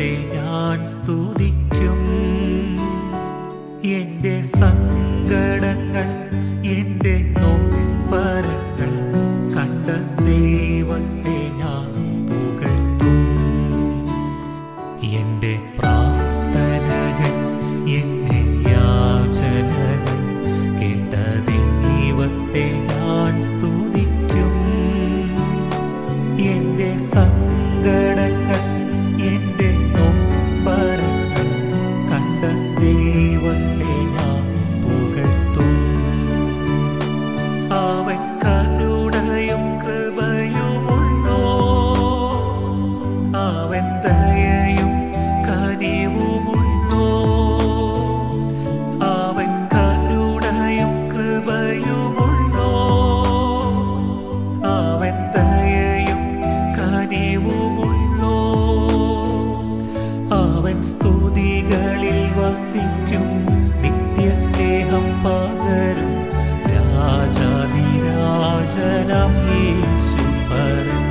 ദൈവത്തെ ഞാൻ സ്തുതിക്കും. എൻ്റെ സങ്കടങ്ങൾ, എൻ്റെ നൊമ്പരങ്ങൾ കണ്ട ദൈവത്തെ ഞാൻ പുകഴ്ത്തും. എൻ്റെ പ്രാർത്ഥനകൾ, എൻ്റെ യാചനകൾ കേട്ട ദൈവത്തെ ഞാൻ സ്തുതിക്കും. എൻ്റെ സങ്കടങ്ങൾ, എൻ്റെ നൊമ്പരങ്ങൾ കണ്ട ദൈവത്തെ ഞാൻ പുകഴ്ത്തും. അവൻ കരുണയും കൃപയുമുള്ളോ, അവൻ ദയയും കനിവുമുള്ളോ. അവൻ കരുണയും കൃപയുമുള്ളോ, അവൻ ദയയും കനിവുമുള്ളോ. അവൻ സ്തുതികളിൽ വസിക്കും, നിത്യസ്നേഹം പകരും രാജാധിരാജനാം യേശുപരൻ.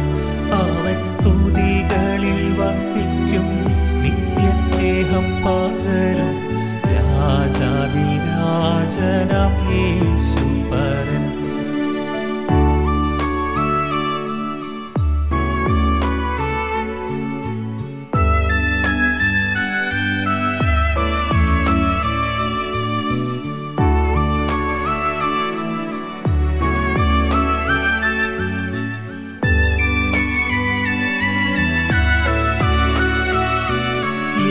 അവൻ സ്തുതികളിൽ വസിക്കും, നിത്യസ്നേഹം പകരും രാജാധിരാജനാം യേശുപരൻ.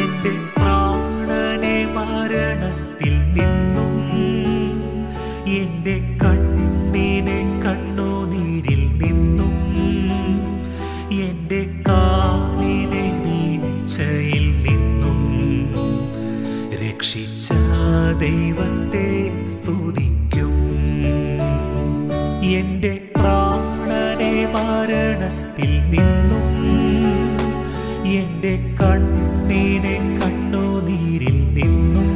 എൻ്റെ പ്രാണനെ മരണത്തിൽ നിന്നും, എൻ്റെ കണ്ണിനെ കണ്ണുനീരിൽ നിന്നും, എൻ്റെ കാലിനെ വീഴ്ചയിൽ നിന്നും രക്ഷിച്ച ദൈവത്തെ സ്തുതിക്കും. എൻ്റെ പ്രാണനെ മരണത്തിൽ നിന്നും, എൻ്റെ കണ്ണിനെ കണ്ണുനീരിൽ നിന്നും,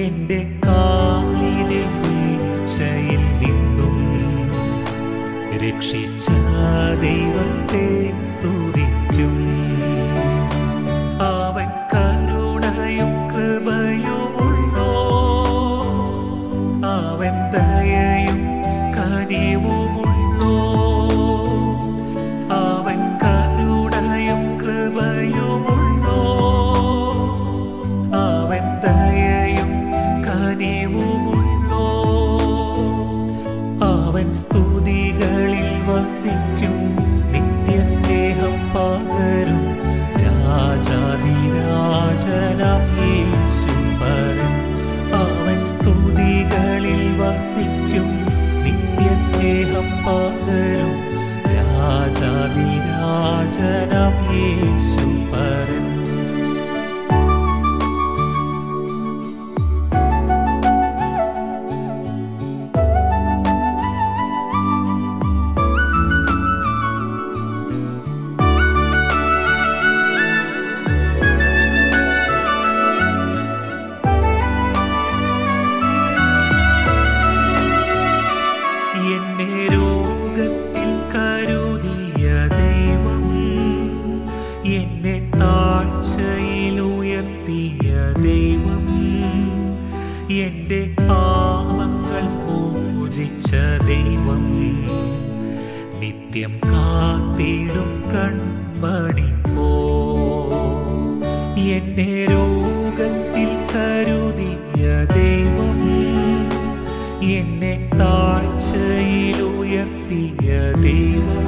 എൻ്റെ കാലിനെ വീഴ്ചയിൽ നിന്നും രക്ഷിച്ച ദൈവത്തെ സ്തുതിക്കും. അവൻ കരുണയും കൃപയുമുള്ളോ, അവൻ ദയയും കനിവുമുള്ളോ. അവൻ കരുണയും കൃപയുമുള്ളോ, അവൻ ദയയും കനിവുമുള്ളോ. അവൻ സ്തുതികളിൽ വസിക്കും, നിത്യസ്നേഹം പകരും രാജാധിരാജനാം യേശുപരൻ. അവൻ സ്തുതികളിൽ വസിക്കും, നിത്യസ്നേഹം പകരും രാജാധിരാജനാം യേശുപരൻ. എന്നെ രോഗത്തിൽ കരുതിയ ദൈവം, എന്നെ താഴ്ചയിൽ ഉയർത്തിയ ദൈവം, എൻ്റെ പാപങ്ങൾ മോചിച്ച ദൈവം, നിത്യം കാത്തിടും കൺമണി പോ. എന്നെ രോഗത്തിൽ കരുതിയ ദൈവം, എന്നെ താഴ്ചയിൽ ഉയർത്തിയ ദൈവം,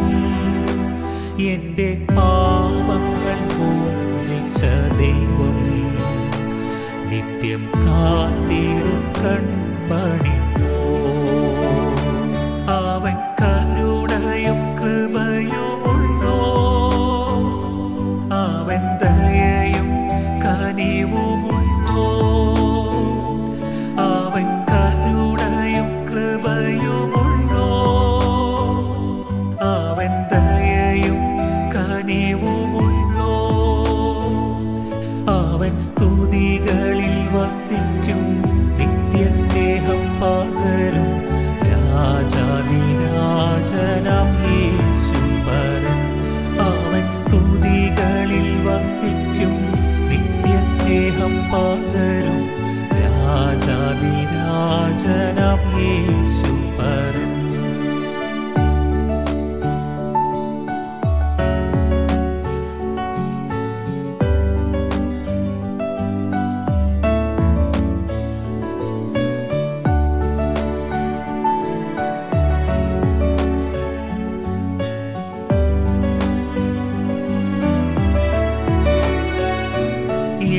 എൻ്റെ പാപങ്ങൾ മോചിച്ച ദൈവം, നിത്യം കാത്തിടും കൺമണി പോ. അവൻ കരുണയും കൃപയുമുള്ളോ, അവൻ ദയയും കനിവുമുള്ളോ. അവൻ കരുണയും കൃപയുമുള്ളോ, അവൻ ദയയും കനിവുമുള്ളോ. അവൻ സ്തുതികളിൽ വസിക്കും, നിത്യസ്നേഹം പകരും രാജാധിരാജനാം യേശുപരൻ. അവൻ സ്തുതികളിൽ വസിക്കും നിത്യസ്നേഹം പകരും രാജാധിരാജനാം യേശു പരൻ.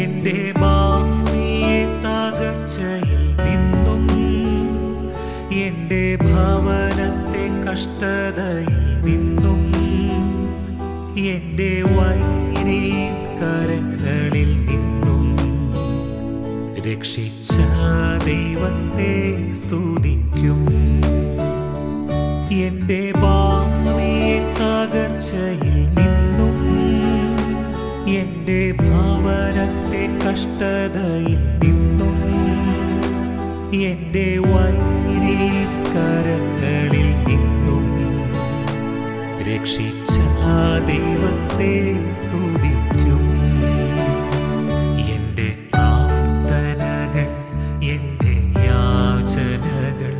എന്റെ ഭാവിയെ തകർച്ചയിൽ നിന്നും എന്റെ ഭവനത്തെ കഷ്ടതയിൽ നിന്നും എന്റെ വൈരി കരങ്ങളിൽ നിന്നും രക്ഷിച്ച ദൈവത്തെ സ്തുതിക്കും. എന്റെ ഭാവിയെ തകർച്ചയിൽ നിന്നും എന്റെ ഭവനത്തെ കഷ്ടതയിൽ നിന്നും എന്റെ വൈരി കരങ്ങളിൽ നിന്നും രക്ഷിച്ച ദൈവത്തെ സ്തുതിക്കും. എന്റെ പ്രാർത്ഥനകൾ എന്റെ യാചനകൾ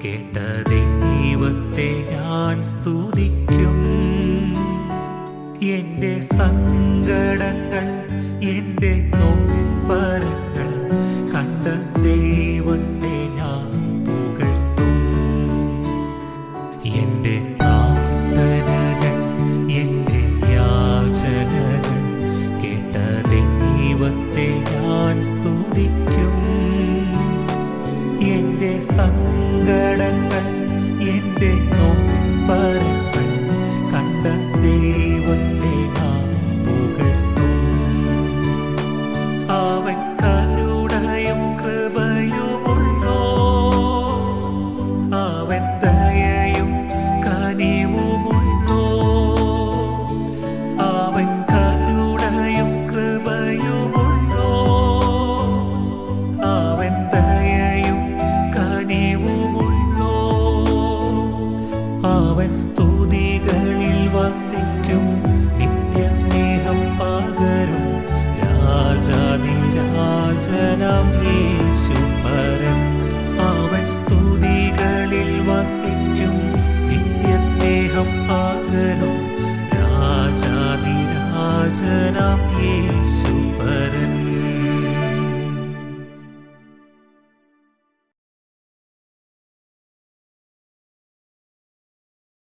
കേട്ട ദൈവത്തെ ഞാൻ സ്തുതിക്കും. എന്റെ സങ്കടങ്ങൾ എന്റെ നൊമ്പരങ്ങൾ കണ്ട ദൈവത്തെ ഞാൻ പുകഴ്ത്തും. എന്റെ പ്രാർത്ഥനകൾ എന്റെ യാചനകൾ കേട്ട ദൈവത്തെ ഞാൻ സ്തുതിക്കും. എന്റെ സങ്കടങ്ങൾ എന്റെ നൊമ്പരങ്ങൾ കണ്ട ദൈവത്തെ ഞാൻ പുകഴ്ത്തും. അവൻ കരുണയും കൃപയുമുള്ളോ, അവൻ ദയയും കനിവുമുള്ളോ. അവൻ കരുണയും കൃപയുമുള്ളോ, അവൻ ദയയും കനിവുമുള്ളോ. അവൻ സ്തുതികളിൽ വസിക്കും നിത്യസ്നേഹം പകരും രാജാധിരാജനാം യേശു പരൻ. അവൻ സ്തുതികളിൽ വസിക്കും നിത്യസ്നേഹം പകരും രാജാധിരാജനാം യേശു പരൻ.